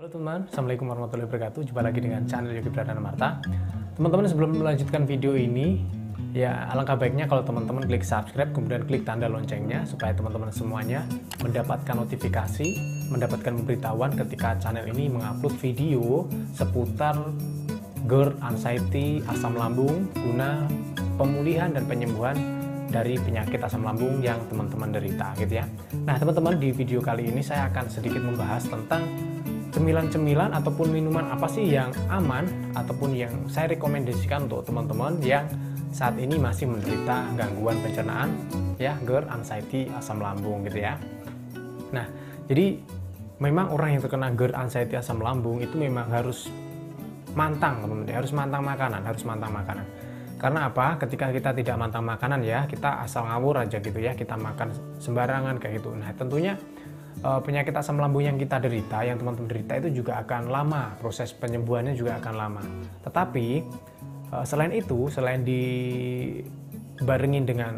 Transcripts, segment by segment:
Halo teman-teman, Assalamualaikum warahmatullahi wabarakatuh. Jumpa lagi dengan channel Yogi Pradana Marta. Teman-teman, sebelum melanjutkan video ini, ya alangkah baiknya kalau teman-teman klik subscribe, kemudian klik tanda loncengnya supaya teman-teman semuanya mendapatkan notifikasi, mendapatkan pemberitahuan ketika channel ini mengupload video seputar GERD, anxiety, asam lambung guna pemulihan dan penyembuhan dari penyakit asam lambung yang teman-teman derita gitu ya. Nah, teman-teman, di video kali ini saya akan sedikit membahas tentang cemilan-cemilan ataupun minuman apa sih yang aman ataupun yang saya rekomendasikan untuk teman-teman yang saat ini masih menderita gangguan pencernaan ya, GERD, anxiety, asam lambung gitu ya. Nah, jadi memang orang yang terkena GERD, anxiety, asam lambung itu memang harus mantang, teman-teman, harus mantang makanan. Karena apa? Ketika kita tidak mantang makanan ya, kita asal ngawur aja gitu ya, kita makan sembarangan kayak gitu. Nah, tentunya penyakit asam lambung yang kita derita, yang teman-teman derita itu juga akan lama, proses penyembuhannya juga akan lama. Tetapi selain itu, selain dibarengin dengan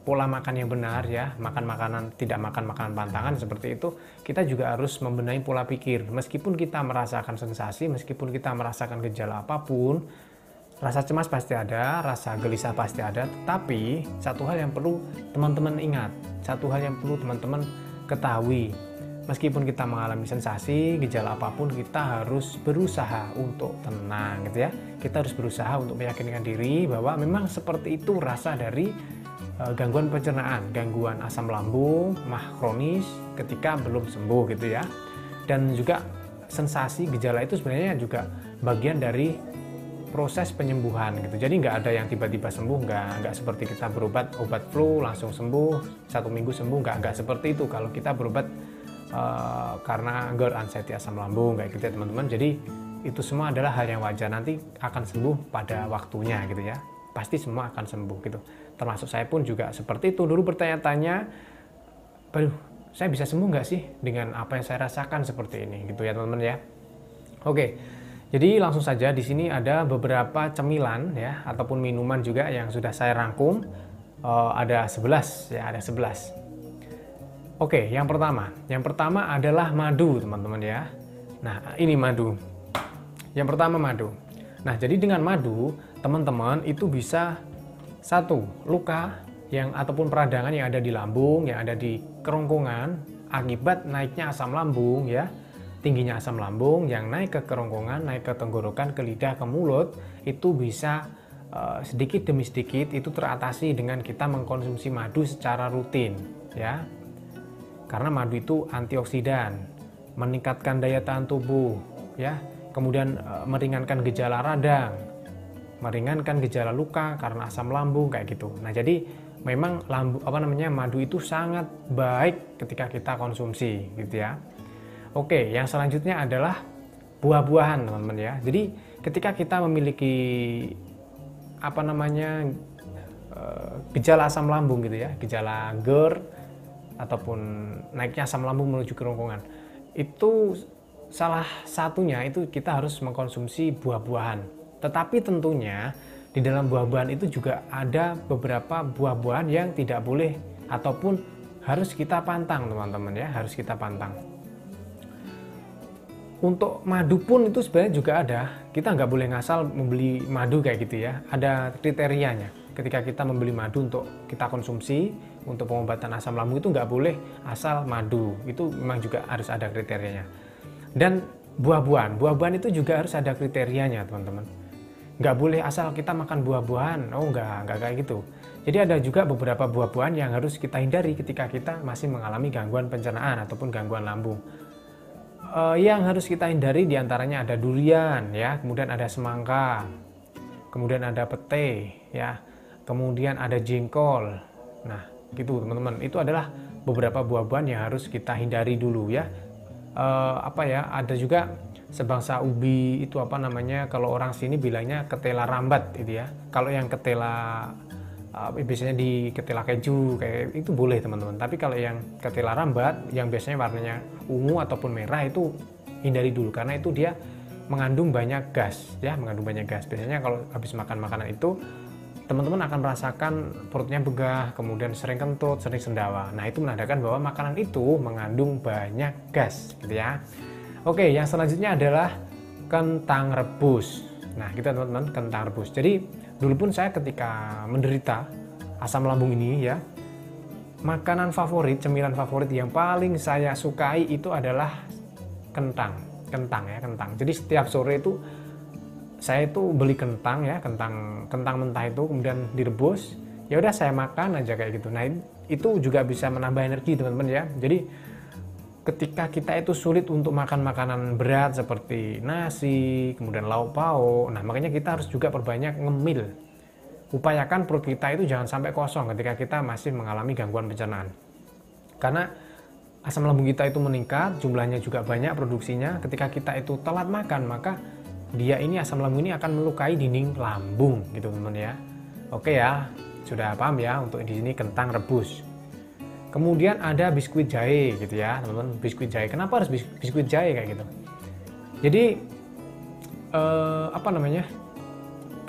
pola makan yang benar ya, makan makanan, tidak makan makanan pantangan seperti itu, kita juga harus membenahi pola pikir. Meskipun kita merasakan sensasi, meskipun kita merasakan gejala apapun, rasa cemas pasti ada, rasa gelisah pasti ada, tetapi satu hal yang perlu teman-teman ingat, satu hal yang perlu teman-teman ketahui, meskipun kita mengalami sensasi, gejala apapun, kita harus berusaha untuk tenang gitu ya. Kita harus berusaha untuk meyakinkan diri bahwa memang seperti itu rasa dari gangguan pencernaan, gangguan asam lambung, MAH kronis ketika belum sembuh gitu ya. Dan juga sensasi gejala itu sebenarnya juga bagian dari proses penyembuhan gitu. Jadi nggak ada yang tiba-tiba sembuh, nggak seperti kita berobat obat flu langsung sembuh, 1 minggu sembuh, nggak seperti itu kalau kita berobat karena GERD, anxiety, asam lambung kayak gitu ya teman-teman. Jadi itu semua adalah hal yang wajar, nanti akan sembuh pada waktunya gitu ya, pasti semua akan sembuh gitu. Termasuk saya pun juga seperti itu, dulu bertanya-tanya, aduh, saya bisa sembuh nggak sih dengan apa yang saya rasakan seperti ini gitu ya teman-teman ya. Oke. Jadi langsung saja, di sini ada beberapa cemilan ya ataupun minuman juga yang sudah saya rangkum, ada 11 ya, ada 11. Oke, yang pertama adalah madu teman-teman ya. Nah, ini madu. Yang pertama madu. Nah, jadi dengan madu teman-teman itu bisa satu, luka yang ataupun peradangan yang ada di lambung, yang ada di kerongkongan akibat naiknya asam lambung ya. Tingginya asam lambung yang naik ke kerongkongan, naik ke tenggorokan, ke lidah, ke mulut, itu bisa sedikit demi sedikit itu teratasi dengan kita mengkonsumsi madu secara rutin ya. Karena madu itu antioksidan, meningkatkan daya tahan tubuh ya, kemudian meringankan gejala radang, meringankan gejala luka karena asam lambung kayak gitu. Nah, jadi memang madu itu sangat baik ketika kita konsumsi gitu ya. Oke, yang selanjutnya adalah buah-buahan teman-teman ya. Jadi ketika kita memiliki gejala asam lambung gitu ya, gejala GERD ataupun naiknya asam lambung menuju kerongkongan, itu salah satunya itu kita harus mengkonsumsi buah-buahan. Tetapi tentunya di dalam buah-buahan itu juga ada beberapa buah-buahan yang tidak boleh ataupun harus kita pantang teman-teman ya, harus kita pantang. Untuk madu pun itu sebenarnya juga ada, kita nggak boleh ngasal membeli madu kayak gitu ya, ada kriterianya. Ketika kita membeli madu untuk kita konsumsi untuk pengobatan asam lambung itu nggak boleh asal madu, itu memang juga harus ada kriterianya. Dan buah-buahan itu juga harus ada kriterianya teman-teman. Nggak boleh asal kita makan buah-buahan, oh nggak kayak gitu. Jadi ada juga beberapa buah-buahan yang harus kita hindari ketika kita masih mengalami gangguan pencernaan ataupun gangguan lambung. Yang harus kita hindari diantaranya ada durian ya, kemudian ada semangka, kemudian ada pete ya, kemudian ada jengkol. Nah gitu teman-teman, itu adalah beberapa buah-buahan yang harus kita hindari dulu ya. Ada juga sebangsa ubi itu kalau orang sini bilangnya ketela rambat gitu ya. Kalau yang ketela biasanya di ketela keju kayak itu boleh teman-teman, tapi kalau yang ketela rambat yang biasanya warnanya ungu ataupun merah itu hindari dulu, karena itu dia mengandung banyak gas ya, biasanya kalau habis makan makanan itu teman-teman akan merasakan perutnya begah, kemudian sering kentut, sering sendawa. Nah, itu menandakan bahwa makanan itu mengandung banyak gas gitu ya. Oke, yang selanjutnya adalah kentang rebus. Nah, kita teman-teman, kentang rebus. Jadi dulu pun saya ketika menderita asam lambung ini ya, makanan favorit, cemilan favorit yang paling saya sukai itu adalah kentang ya, kentang. Jadi setiap sore itu saya itu beli kentang ya, kentang mentah itu kemudian direbus. Ya udah saya makan aja kayak gitu. Nah, itu juga bisa menambah energi teman-teman ya. Jadi ketika kita itu sulit untuk makan makanan berat seperti nasi, kemudian lauk pauk, nah makanya kita harus juga perbanyak ngemil. Upayakan perut kita itu jangan sampai kosong ketika kita masih mengalami gangguan pencernaan. Karena asam lambung kita itu meningkat, jumlahnya juga banyak produksinya. Ketika kita itu telat makan, maka dia ini asam lambung ini akan melukai dinding lambung gitu teman-teman ya. Oke ya, sudah paham ya untuk di sini kentang rebus. Kemudian ada biskuit jahe gitu ya teman-teman, biskuit jahe. Kenapa harus biskuit jahe kayak gitu? Jadi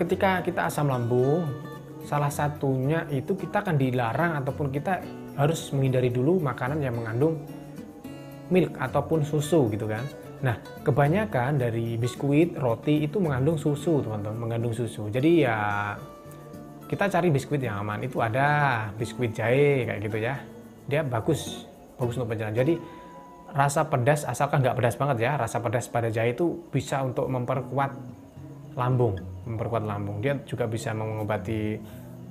ketika kita asam lambung, salah satunya itu kita akan dilarang ataupun kita harus menghindari dulu makanan yang mengandung milk ataupun susu gitu kan. Nah, kebanyakan dari biskuit, roti itu mengandung susu teman-teman, mengandung susu. Jadi ya kita cari biskuit yang aman. Itu ada biskuit jahe kayak gitu ya. Dia bagus untuk pencernaan. Jadi rasa pedas, asalkan nggak pedas banget ya, rasa pedas pada jahe itu bisa untuk memperkuat lambung. Dia juga bisa mengobati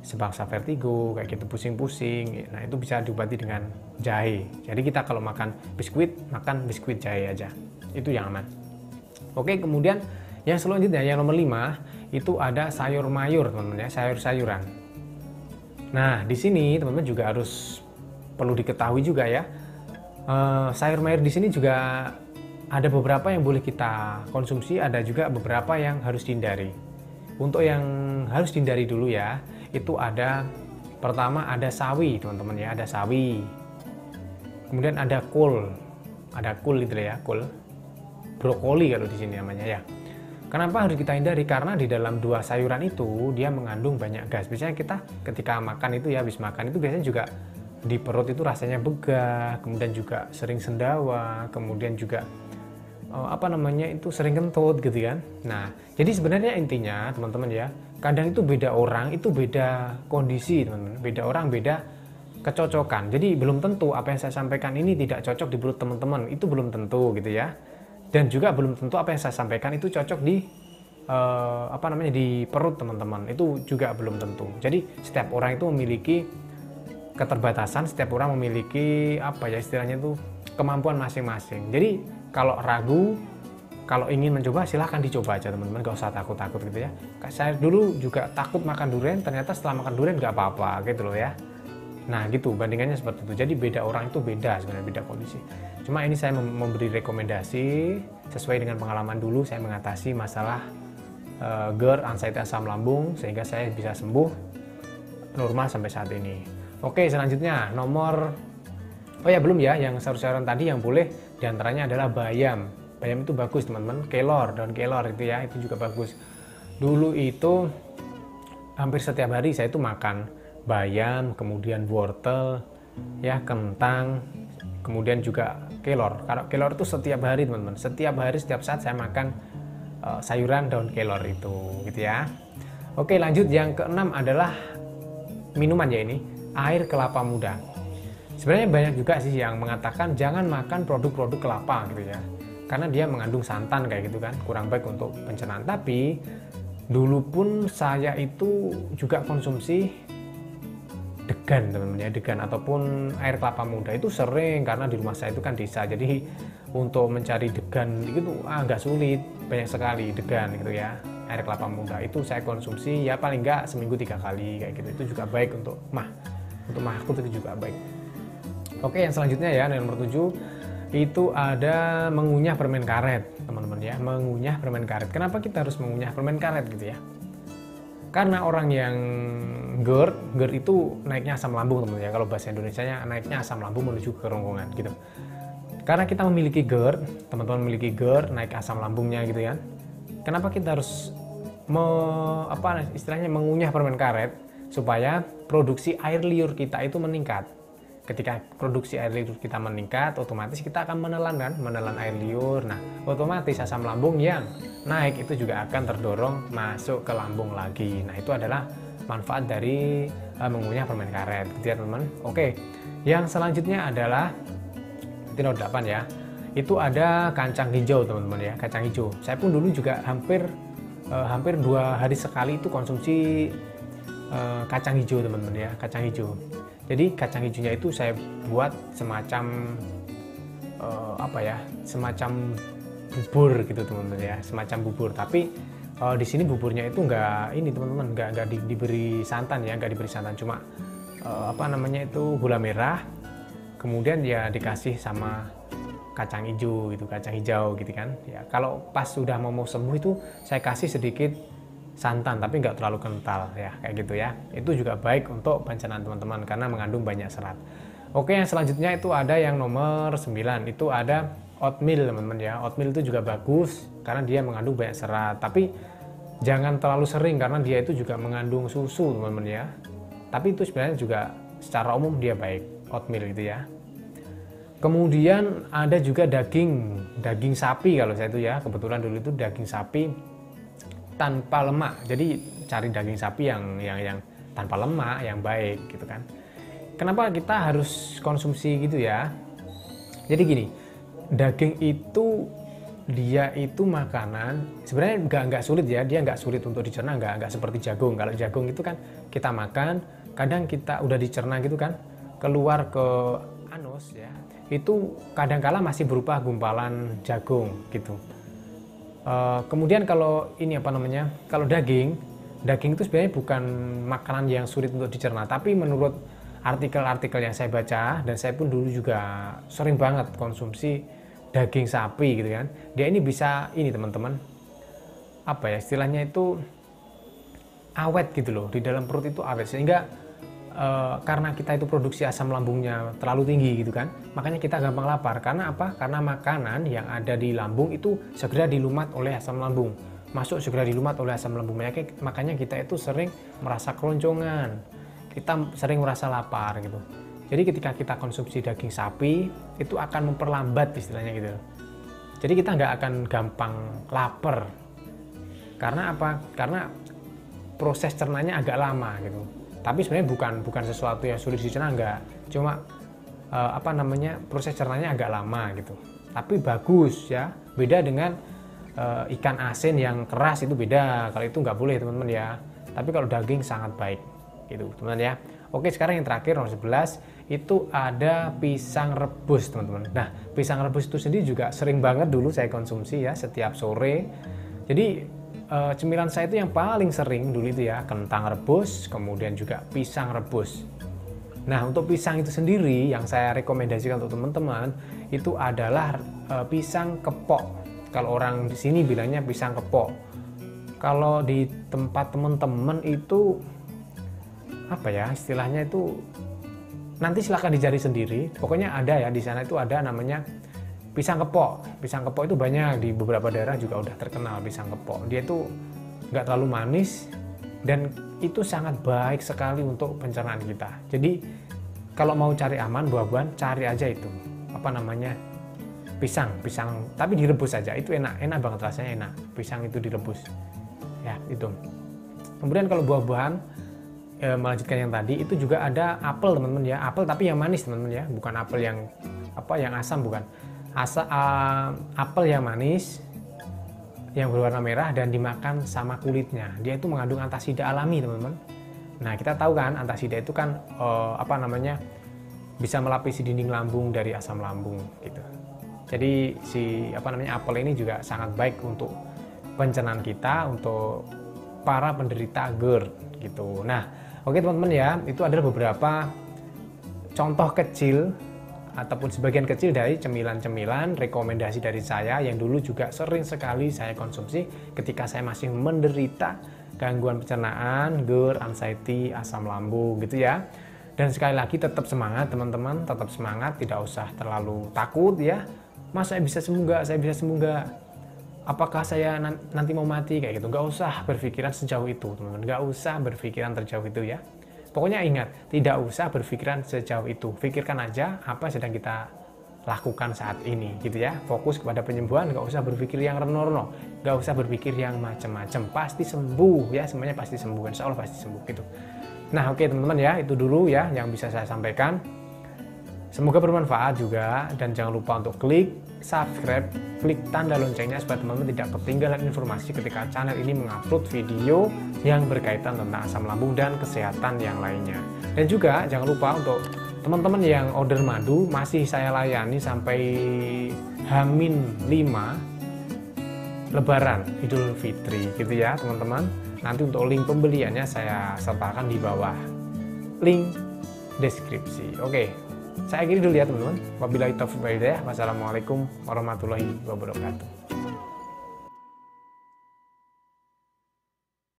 sebangsa vertigo kayak gitu, pusing-pusing. Nah, itu bisa diobati dengan jahe. Jadi kita kalau makan biskuit jahe aja. Itu yang aman. Oke, kemudian yang selanjutnya yang nomor 5 itu ada sayur mayur teman-teman ya, sayur-sayuran. Nah, di sini teman-teman juga harus perlu diketahui juga ya, sayur mayur di sini juga ada beberapa yang boleh kita konsumsi, ada juga beberapa yang harus dihindari. Untuk yang harus dihindari dulu ya, itu ada pertama ada sawi teman-teman ya, ada sawi. Kemudian ada kol itu ya, kol. Brokoli kalau di sini namanya ya. Kenapa harus kita hindari? Karena di dalam dua sayuran itu dia mengandung banyak gas. Biasanya kita ketika makan itu ya, habis makan itu biasanya juga di perut itu rasanya begah, kemudian juga sering sendawa, kemudian juga sering kentut gitu kan. Nah, jadi sebenarnya intinya teman-teman ya, kadang itu beda orang, itu beda kondisi teman-teman, beda orang, beda kecocokan. Jadi belum tentu apa yang saya sampaikan ini tidak cocok di perut teman-teman, itu belum tentu gitu ya. Dan juga belum tentu apa yang saya sampaikan itu cocok di di perut teman-teman, itu juga belum tentu. Jadi setiap orang itu memiliki keterbatasan, setiap orang memiliki istilahnya itu kemampuan masing-masing. Jadi kalau ragu, kalau ingin mencoba silahkan dicoba aja teman-teman, gak usah takut-takut gitu ya. Saya dulu juga takut makan durian, ternyata setelah makan durian gak apa-apa gitu loh ya. Nah gitu, bandingannya seperti itu. Jadi beda orang itu beda sebenarnya, beda kondisi. Cuma ini saya memberi rekomendasi sesuai dengan pengalaman dulu saya mengatasi masalah GERD, anxiety asam lambung, sehingga saya bisa sembuh normal sampai saat ini. Oke, selanjutnya belum ya, yang sayur-sayuran tadi yang boleh diantaranya adalah bayam. Bayam itu bagus teman-teman, daun kelor itu ya, itu juga bagus. Dulu itu hampir setiap hari saya itu makan bayam, kemudian wortel, ya kentang, kemudian juga kelor. Kalau kelor itu setiap hari teman-teman, setiap saat saya makan sayuran daun kelor itu gitu ya. Oke, lanjut yang keenam adalah minuman ya, ini air kelapa muda. Sebenarnya banyak juga sih yang mengatakan jangan makan produk-produk kelapa gitu ya, karena dia mengandung santan kayak gitu kan, kurang baik untuk pencernaan. Tapi dulu pun saya itu juga konsumsi degan teman-teman ya, degan ataupun air kelapa muda itu sering, karena di rumah saya itu kan desa, jadi untuk mencari degan itu agak sulit, banyak sekali degan gitu ya. Air kelapa muda itu saya konsumsi ya paling enggak seminggu 3 kali kayak gitu, itu juga baik untuk mahku itu juga baik. Oke, yang selanjutnya ya, nomor 7 itu ada mengunyah permen karet teman-teman ya, mengunyah permen karet. Kenapa kita harus mengunyah permen karet gitu ya? Karena orang yang GERD itu naiknya asam lambung teman-teman ya, kalau bahasa Indonesianya naiknya asam lambung menuju ke kerongkongan gitu. Karena kita memiliki GERD, teman-teman memiliki GERD, naik asam lambungnya gitu ya. Kenapa kita harus mengunyah permen karet? Supaya produksi air liur kita itu meningkat. ketika produksi air liur kita meningkat, otomatis kita akan menelan kan, menelan air liur. Nah, otomatis asam lambung yang naik itu juga akan terdorong masuk ke lambung lagi. Nah, itu adalah manfaat dari mengunyah permen karet, gitu ya teman-teman. Oke, yang selanjutnya adalah nomor 8 ya. Itu ada kacang hijau teman-teman ya, kacang hijau. Saya pun dulu juga hampir 2 hari sekali itu konsumsi kacang hijau teman-teman ya, kacang hijau. Jadi kacang hijaunya itu saya buat semacam semacam bubur gitu teman-teman ya, semacam bubur. Tapi di sini buburnya itu enggak ini teman-teman, enggak diberi santan ya, enggak diberi santan, cuma gula merah, kemudian ya dikasih sama kacang hijau gitu, kacang hijau gitu kan ya. Kalau pas sudah mau sembuh itu saya kasih sedikit santan, tapi nggak terlalu kental ya, kayak gitu ya. Itu juga baik untuk pencernaan teman-teman karena mengandung banyak serat. Oke, yang selanjutnya itu ada yang nomor 9, itu ada oatmeal teman-teman ya. Oatmeal itu juga bagus karena dia mengandung banyak serat, tapi jangan terlalu sering karena dia itu juga mengandung susu teman-teman ya. Tapi itu sebenarnya juga secara umum dia baik, oatmeal gitu ya. Kemudian ada juga daging sapi kalau saya itu ya, kebetulan dulu itu daging sapi tanpa lemak. Jadi cari daging sapi yang tanpa lemak, yang baik gitu kan. Kenapa kita harus konsumsi gitu ya? Jadi gini, daging itu dia itu makanan sebenarnya nggak sulit ya, dia nggak sulit untuk dicerna, nggak seperti jagung. Kalau jagung itu kan kita makan, kadang kita udah dicerna gitu kan, keluar ke anus ya, itu kadangkala masih berupa gumpalan jagung gitu. Kemudian kalau ini kalau daging itu sebenarnya bukan makanan yang sulit untuk dicerna, tapi menurut artikel-artikel yang saya baca, dan saya pun dulu juga sering banget konsumsi daging sapi gitu kan, dia ini bisa ini teman-teman, istilahnya itu awet gitu loh, di dalam perut itu awet, sehingga karena kita itu produksi asam lambungnya terlalu tinggi gitu kan, makanya kita gampang lapar. Karena apa? Karena makanan yang ada di lambung itu segera dilumat oleh asam lambung, segera dilumat oleh asam lambung. Makanya kita itu sering merasa keroncongan, kita sering merasa lapar gitu. Jadi ketika kita konsumsi daging sapi itu akan memperlambat istilahnya gitu. Jadi kita nggak akan gampang lapar. Karena apa? Karena proses cernanya agak lama gitu. Tapi sebenarnya bukan sesuatu yang sulit dicerna, enggak. Cuma proses cernanya agak lama gitu. Tapi bagus ya. Beda dengan ikan asin yang keras, itu beda. Kalau itu nggak boleh teman-teman ya. Tapi kalau daging sangat baik gitu teman-teman ya. Oke, sekarang yang terakhir nomor 11 itu ada pisang rebus teman-teman. Nah, pisang rebus itu sendiri juga sering banget dulu saya konsumsi ya setiap sore. Jadi cemilan saya itu yang paling sering dulu itu ya kentang rebus, kemudian juga pisang rebus. Nah, untuk pisang itu sendiri yang saya rekomendasikan untuk teman-teman itu adalah pisang kepok. Kalau orang di sini bilangnya pisang kepok. Kalau di tempat teman-teman itu istilahnya itu nanti silahkan dicari sendiri. Pokoknya ada ya, di sana itu ada namanya pisang kepok. Pisang kepok itu banyak di beberapa daerah juga udah terkenal pisang kepok. Dia itu nggak terlalu manis dan itu sangat baik sekali untuk pencernaan kita. Jadi kalau mau cari aman buah-buahan, cari aja itu pisang, tapi direbus aja. Itu enak banget rasanya, enak. Pisang itu direbus. Ya, itu. Kemudian kalau buah-buahan melanjutkan yang tadi itu juga ada apel teman-teman ya. Apel tapi yang manis teman-teman ya, bukan apel yang asam, bukan. Apel yang manis yang berwarna merah dan dimakan sama kulitnya. Dia itu mengandung antasida alami teman-teman. Nah, kita tahu kan antasida itu kan bisa melapisi dinding lambung dari asam lambung gitu. Jadi apel ini juga sangat baik untuk pencernaan kita, untuk para penderita GERD gitu. Nah, oke teman-teman ya, itu adalah beberapa contoh kecil ataupun sebagian kecil dari cemilan-cemilan rekomendasi dari saya yang dulu juga sering sekali saya konsumsi ketika saya masih menderita gangguan pencernaan, GERD, anxiety, asam lambung gitu ya. Dan sekali lagi tetap semangat teman-teman, tetap semangat, tidak usah terlalu takut ya. Mas, saya bisa sembuh nggak? Saya bisa sembuh nggak? Apakah saya nanti mau mati kayak gitu? Nggak usah berpikiran sejauh itu teman-teman, nggak usah berpikiran terjauh itu ya. Pokoknya ingat, tidak usah berpikiran sejauh itu. Pikirkan aja apa yang sedang kita lakukan saat ini gitu ya. Fokus kepada penyembuhan, nggak usah berpikir yang reno-reno, nggak usah berpikir yang macam-macam. Pasti sembuh ya, semuanya pasti sembuh, insya Allah pasti sembuh gitu. Nah oke teman-teman ya, itu dulu ya yang bisa saya sampaikan. Semoga bermanfaat juga, dan jangan lupa untuk klik subscribe, klik tanda loncengnya supaya teman-teman tidak ketinggalan informasi ketika channel ini mengupload video yang berkaitan tentang asam lambung dan kesehatan yang lainnya. Dan juga jangan lupa untuk teman-teman yang order madu masih saya layani sampai H-5 Lebaran Idul Fitri gitu ya teman-teman. Nanti untuk link pembeliannya saya sertakan di bawah link deskripsi. Oke. Saya akhiri dulu ya teman-teman. Wabillahi taufiq wal hidayah. Wassalamualaikum warahmatullahi wabarakatuh.